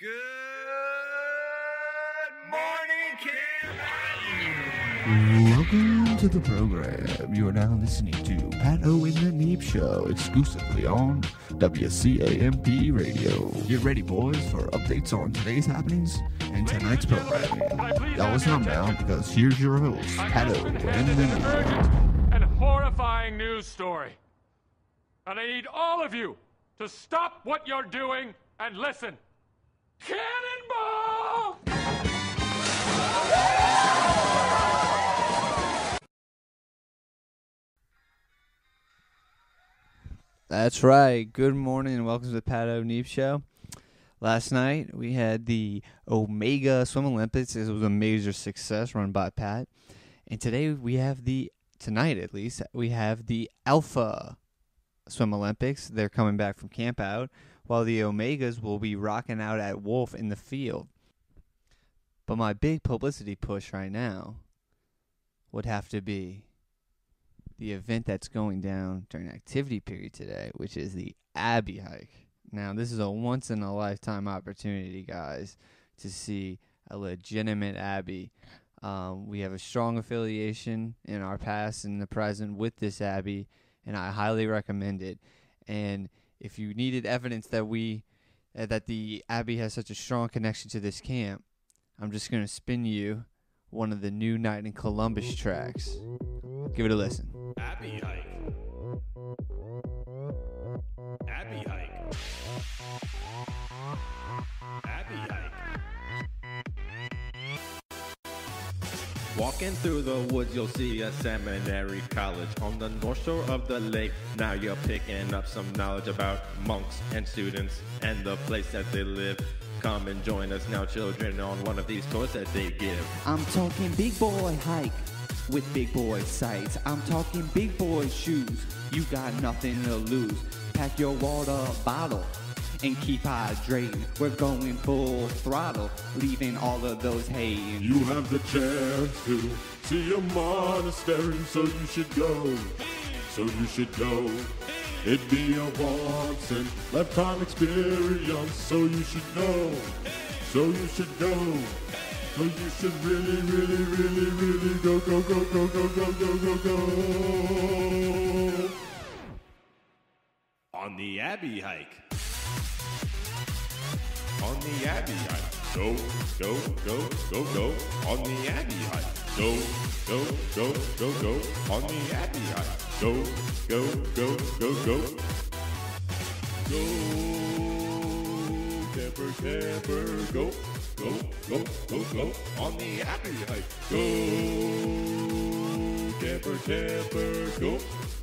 Good morning, Camp. Welcome to the program. You are now listening to Pat O in the Neep Show, exclusively on WCAMP Radio. Get ready, boys, for updates on today's happenings and tonight's programming. Y'all listen up now, because here's your host, Pat O in the Neep. And horrifying news story. And I need all of you to stop what you're doing and listen. Cannonball! That's right. Good morning and welcome to the Pat O'Neep Show. Last night we had the Omega Swim Olympics. It was a major success run by Pat. And today we have tonight at least, we have the Alpha Swim Olympics. They're coming back from camp out, while the Omegas will be rocking out at Wolf in the field. But my big publicity push right now would have to be the event that's going down during activity period today, which is the Abbey hike. Now, this is a once-in-a-lifetime opportunity, guys, to see a legitimate Abbey. We have a strong affiliation in our past and the present with this Abbey, and I highly recommend it. And if you needed evidence that that the Abbey has such a strong connection to this camp, I'm just going to spin you one of the new Night in Columbus tracks. Give it a listen. Abbey hike. Abbey hike. Abbey hike. Walking through the woods, you'll see a seminary college on the north shore of the lake. Now you're picking up some knowledge about monks and students and the place that they live. Come and join us now, children, on one of these tours that they give. I'm talking big boy hike with big boy sights. I'm talking big boy shoes. You got nothing to lose. Pack your water bottle and keep hydrating. We're going full throttle, leaving all of those haying. You have the chance to see a monastery, so you should go. So you should go. It'd be a once in lifetime experience, so you should know. So you should go. So you should really, really, really, really go, go, go, go, go, go, go, go, go. On the Abbey hike. On the Abbey hike. Go, go, go, go, go. On the Abbey hike. Go, go, go, go, go. On the Abbey hike. Go, go, go, go, go. Go, camper, camper, go. Go, go, go, go. On the Abbey hike. Go, camper, camper, go.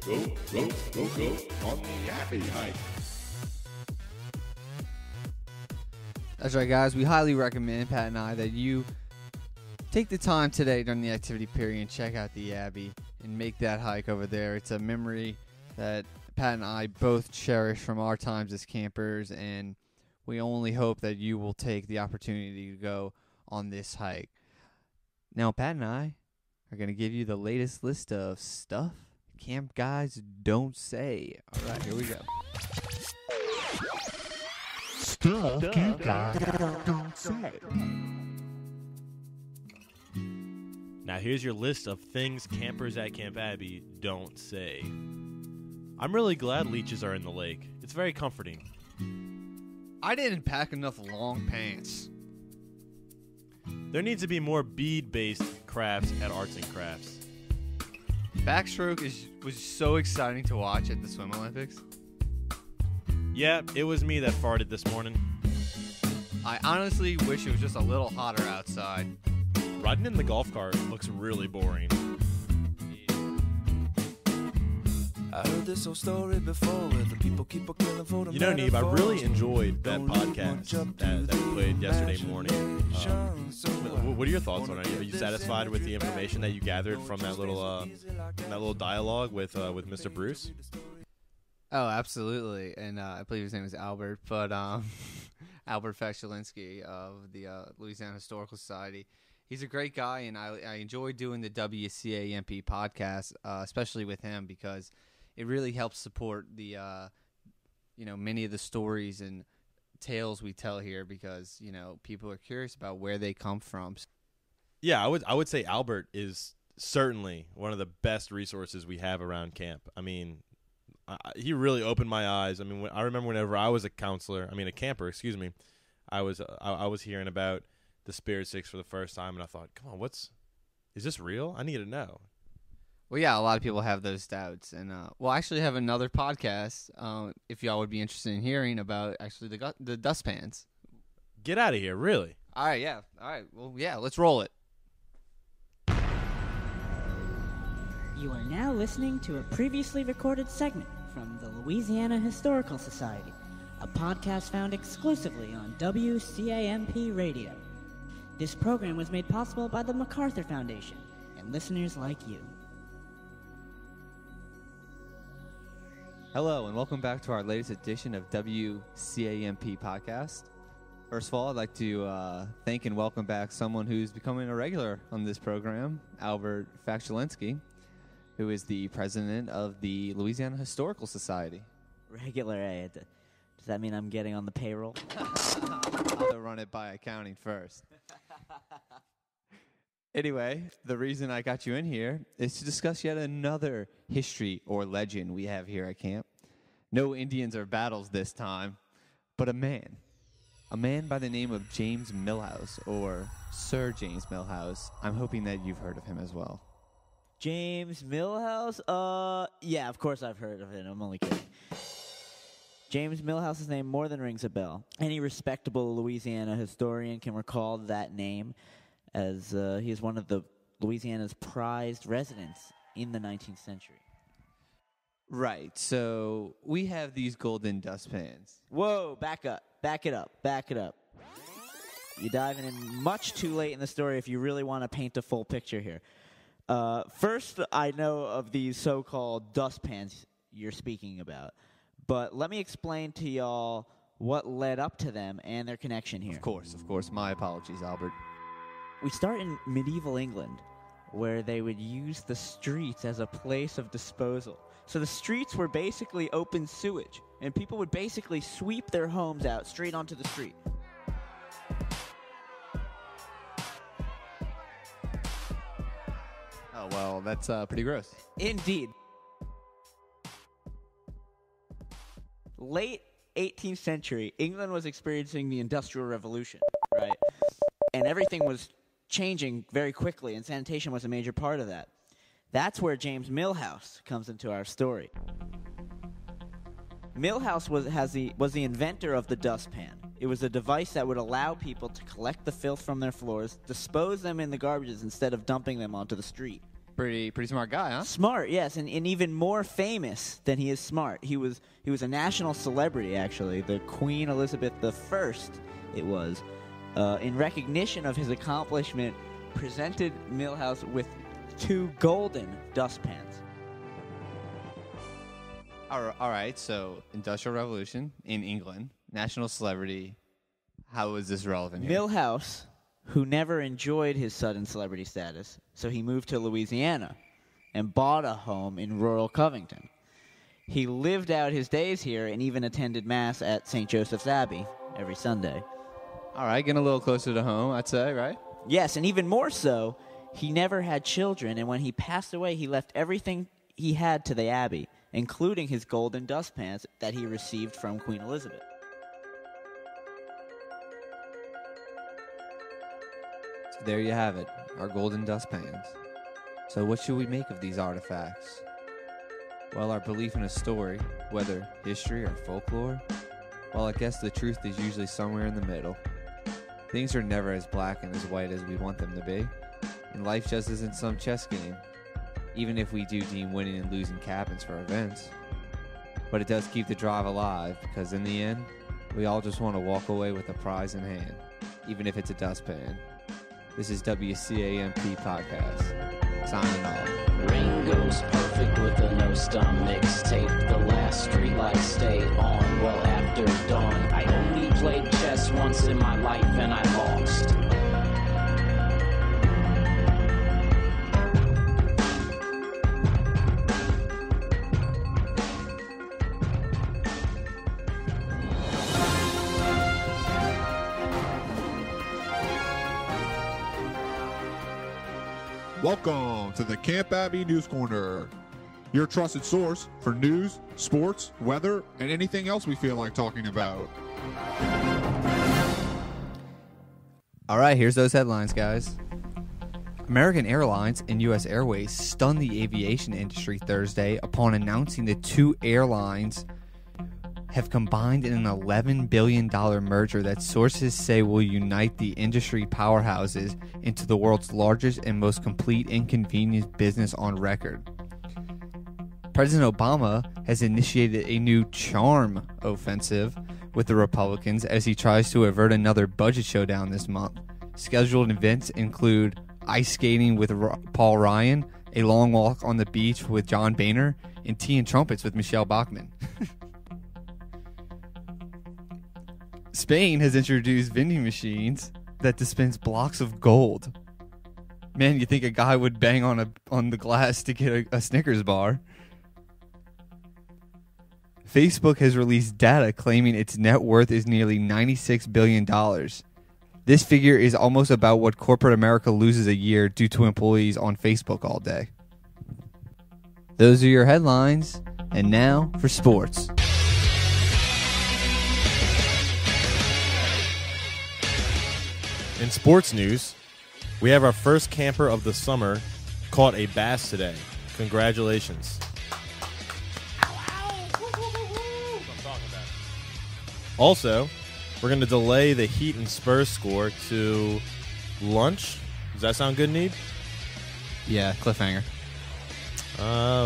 Go, go, go, go. On the Abbey hike. That's right, guys. We highly recommend, Pat and I, that you take the time today during the activity period and check out the Abbey and make that hike over there. It's a memory that Pat and I both cherish from our times as campers, and we only hope that you will take the opportunity to go on this hike. Now, Pat and I are going to give you the latest list of stuff camp guys don't say. All right, here we go. Stuff camp guys don't say. Now here's your list of things campers at Camp Abbey don't say. I'm really glad leeches are in the lake. It's very comforting. I didn't pack enough long pants. There needs to be more bead-based crafts at Arts and Crafts. Backstroke was so exciting to watch at the Swim Olympics. Yeah, it was me that farted this morning. I honestly wish it was just a little hotter outside. Riding in the golf cart looks really boring. I heard this whole story before where the people keep a killing for the You know, Neeb, I metaphors. really enjoyed that Don't leave podcast much up to that we the played yesterday morning. imagination. So What are your thoughts on it? Are you satisfied with the information that you gathered from that little dialogue with Mr. Bruce? Oh, absolutely. And I believe his name is Albert, but Albert Fashelinsky of the Louisiana Historical Society. He's a great guy, and I enjoy doing the WCAMP podcast, especially with him, because it really helps support the, many of the stories and tales we tell here because, people are curious about where they come from. Yeah, I would say Albert is certainly one of the best resources we have around camp. I mean, he really opened my eyes. I mean, I remember whenever I was a camper, I was hearing about the Spirit Six for the first time, and I thought, come on, is this real? I need to know. Well, yeah, a lot of people have those doubts, and we'll actually have another podcast if y'all would be interested in hearing about actually the Dustpans. Get out of here, really? All right, yeah. All right, well, yeah, let's roll it. You are now listening to a previously recorded segment from the Louisiana Historical Society, a podcast found exclusively on WCAMP Radio. This program was made possible by the MacArthur Foundation and listeners like you. Hello, and welcome back to our latest edition of WCAMP Podcast. First of all, I'd like to thank and welcome back someone who's becoming a regular on this program, Albert Factulinski, who is the president of the Louisiana Historical Society. Regular, eh? Does that mean I'm getting on the payroll? I'll run it by accounting first. Anyway, the reason I got you in here is to discuss yet another history or legend we have here at camp. No Indians or battles this time, but a man. A man by the name of James Millhouse, or Sir James Millhouse. I'm hoping that you've heard of him as well. James Millhouse? Yeah, of course I've heard of it. I'm only kidding. James Millhouse's name more than rings a bell. Any respectable Louisiana historian can recall that name, as he is one of the Louisiana's prized residents in the 19th century. Right, so we have these golden dustpans. Whoa, back up. Back it up. You're diving in much too late in the story if you really want to paint a full picture here. First, I know of these so-called dustpans you're speaking about, but let me explain to y'all what led up to them and their connection here. Of course. My apologies, Albert. We start in medieval England, where they would use the streets as a place of disposal. So the streets were basically open sewage, and people would basically sweep their homes out straight onto the street. Oh, well, that's pretty gross. Indeed. Late 18th century, England was experiencing the Industrial Revolution, right? And everything was changing very quickly, and sanitation was a major part of that. That's where James Millhouse comes into our story. Millhouse was the inventor of the dustpan. It was a device that would allow people to collect the filth from their floors, dispose them in the garbages instead of dumping them onto the street. Pretty smart guy, huh? Smart, yes, and even more famous than he is smart. He was a national celebrity, actually. The Queen Elizabeth I, it was, in recognition of his accomplishment, presented Millhouse with 2 golden dustpans. All right, so Industrial Revolution in England, national celebrity. How is this relevant here? Millhouse, who never enjoyed his sudden celebrity status, so he moved to Louisiana and bought a home in rural Covington. He lived out his days here and even attended Mass at St. Joseph's Abbey every Sunday. All right, getting a little closer to home, I'd say, right? Yes, and even more so, he never had children, and when he passed away, he left everything he had to the Abbey, including his golden dustpans that he received from Queen Elizabeth. So there you have it, our golden dustpans. So what should we make of these artifacts? Well, our belief in a story, whether history or folklore, well, I guess the truth is usually somewhere in the middle. Things are never as black and as white as we want them to be, and life just isn't some chess game, even if we do deem winning and losing cabins for events. But it does keep the drive alive, because in the end, we all just want to walk away with a prize in hand, even if it's a dustpan. This is WCAMP Podcast, signing off. Rain goes perfect with a no-stum mixtape. The last streetlight stay on well after dawn. I only played chess once in my life and I lost. Welcome to the Camp Abbey News Corner, your trusted source for news, sports, weather, and anything else we feel like talking about. All right, here's those headlines, guys. American Airlines and U.S. Airways stunned the aviation industry Thursday upon announcing the two airlines have combined in an $11 billion merger that sources say will unite the industry powerhouses into the world's largest and most complete and convenient business on record. President Obama has initiated a new charm offensive with the Republicans as he tries to avert another budget showdown this month. Scheduled events include ice skating with Paul Ryan, a long walk on the beach with John Boehner, and tea and trumpets with Michelle Bachmann. Spain has introduced vending machines that dispense blocks of gold. Man, you think a guy would bang on the glass to get a Snickers bar. Facebook has released data claiming its net worth is nearly $96 billion. This figure is almost about what corporate America loses a year due to employees on Facebook all day. Those are your headlines, and now for sports. In sports news, we have our first camper of the summer caught a bass today. Congratulations. Also, we're going to delay the Heat and Spurs score to lunch. Does that sound good, Neeb? Yeah, cliffhanger.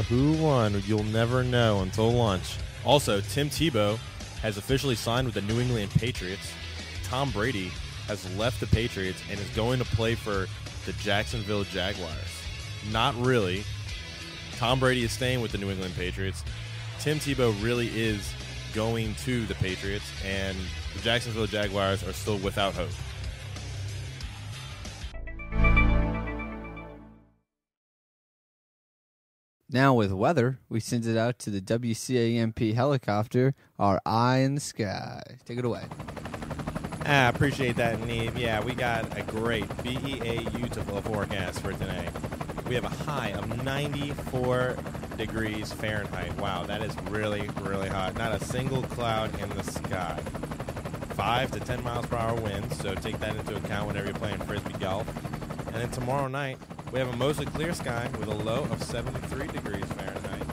Who won? You'll never know until lunch. Also, Tim Tebow has officially signed with the New England Patriots. Tom Brady has left the Patriots and is going to play for the Jacksonville Jaguars. Not really. Tom Brady is staying with the New England Patriots. Tim Tebow really is going to the Patriots, and the Jacksonville Jaguars are still without hope. Now with weather, we send it out to the WCAMP helicopter, our eye in the sky. Take it away. I appreciate that, Neeb. Yeah, we got a great beautiful forecast for today. We have a high of 94 degrees Fahrenheit. Wow, that is really, really hot. Not a single cloud in the sky. 5 to 10 miles per hour winds, so take that into account whenever you're playing Frisbee golf. And then tomorrow night, we have a mostly clear sky with a low of 73 degrees Fahrenheit.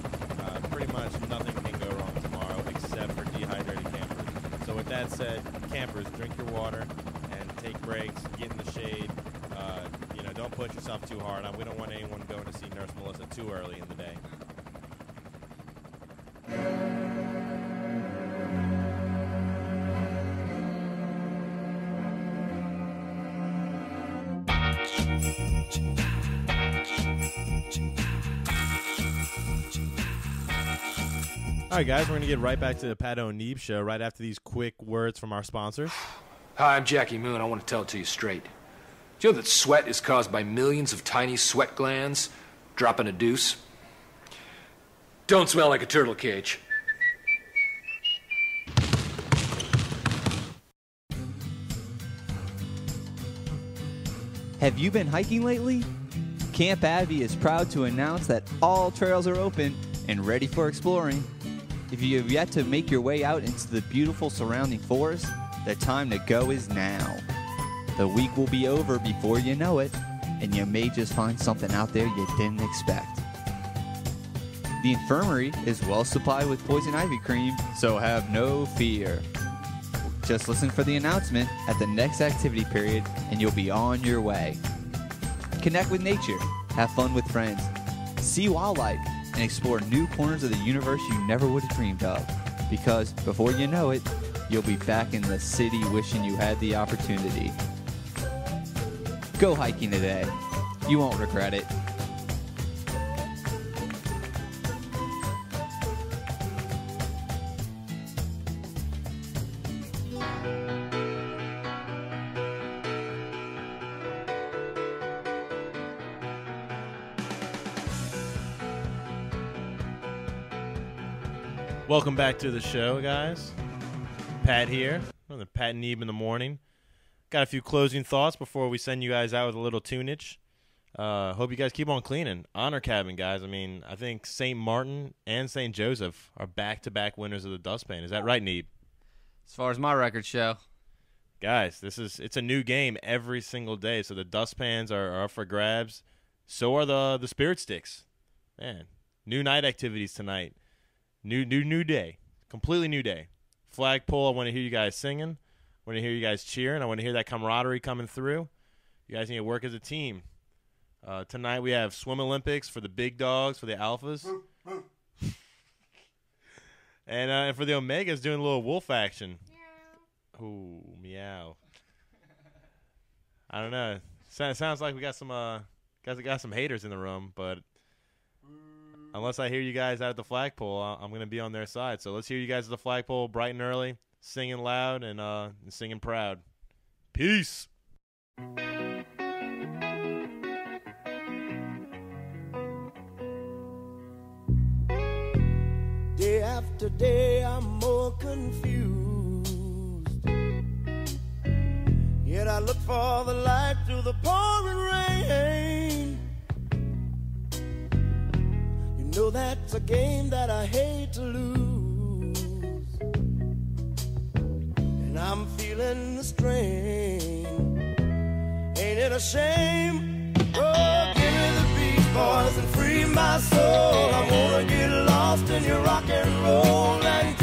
Pretty much nothing can go wrong tomorrow except for dehydrated campers. So with that said, campers, drink your water and take breaks, get in the shade. Don't push yourself too hard. We don't want anyone going to see Nurse Melissa too early in the day. All right, guys, we're going to get right back to the Pat O'Neeb Show right after these quick words from our sponsors. Hi, I'm Jackie Moon. I want to tell it to you straight. Do you know that sweat is caused by millions of tiny sweat glands dropping a deuce? Don't smell like a turtle cage. Have you been hiking lately? Camp Abbey is proud to announce that all trails are open and ready for exploring. If you have yet to make your way out into the beautiful surrounding forest, the time to go is now. The week will be over before you know it, and you may just find something out there you didn't expect. The infirmary is well supplied with poison ivy cream, so have no fear. Just listen for the announcement at the next activity period, and you'll be on your way. Connect with nature, have fun with friends, see wildlife, and explore new corners of the universe you never would have dreamed of. Because before you know it, you'll be back in the city wishing you had the opportunity. Go hiking today. You won't regret it. Welcome back to the show, guys. Pat here on the Pat and Neeb in the morning. Got a few closing thoughts before we send you guys out with a little tunage. Hope you guys keep on cleaning. Honor cabin, guys. I mean, I think St. Martin and St. Joseph are back-to-back winners of the Dustpan. Is that right, Neeb? As far as my records show. Guys, it's a new game every single day. So the Dustpans are up for grabs. So are the Spirit Sticks. Man, new night activities tonight. New day. Completely new day. Flagpole, I want to hear you guys singing. I want to hear you guys cheering. I want to hear that camaraderie coming through. You guys need to work as a team. Tonight we have Swim Olympics for the big dogs, for the alphas. And for the Omegas, doing a little wolf action. Ooh, meow. I don't know. Sounds like we got some haters in the room, but unless I hear you guys out at the flagpole, I'm going to be on their side. So let's hear you guys at the flagpole bright and early, singing loud and singing proud. Peace. Day after day, I'm more confused. Yet I look for the light through the pouring rain. You know that's a game that I hate to lose, and I'm feeling the strain. Ain't it a shame? Oh, give me the Beach Boys and free my soul. I wanna get lost in your rock and roll and